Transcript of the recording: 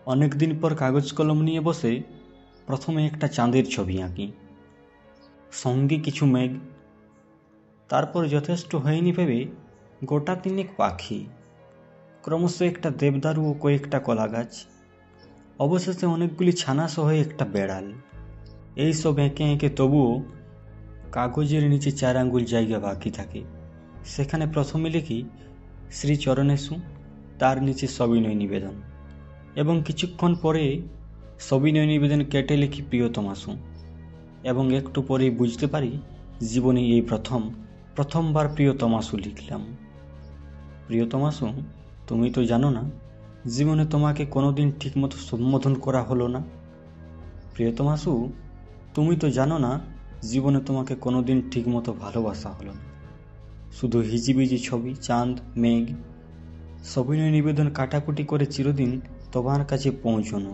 অনেক দিন পর কাগজ কলম নিয়ে বসে প্রথমে একটা চাঁদের ছবি আঁকি, সঙ্গে কিছু মেঘ, তারপর যথেষ্ট হয়নি ভেবে গোটা তিনেক পাখি, ক্রমশ একটা দেবদারু ও কয়েকটা কলা গাছ, অবশেষে অনেকগুলি ছানা সহ একটা বেড়াল। এইসব এঁকে এঁকে তবুও কাগজের নিচে 4 আঙ্গুল জায়গা বাকি থাকে। সেখানে প্রথমে লিখি শ্রী চরণেশু, তার নিচে সবিনয় নিবেদন, এবং কিছুক্ষণ পরে সবিনয় নিবেদন কেটে লিখি প্রিয়তমাসু, এবং একটু পরেই বুঝতে পারি জীবনে এই প্রথমবার প্রিয়তমাসু লিখলাম। প্রিয়তমাসু, তুমি তো জানো না জীবনে তোমাকে কোনোদিন ঠিকমতো সম্বোধন করা হলো না। প্রিয়তমাসু, তুমি তো জানো না জীবনে তোমাকে কোনোদিন ঠিকমতো ভালোবাসা হলো না। শুধু হিজিবিজি ছবি, চাঁদ, মেঘ, সবিনয় নিবেদন কাটাকুটি করে চিরদিন তোমার কাছে পৌঁছানো।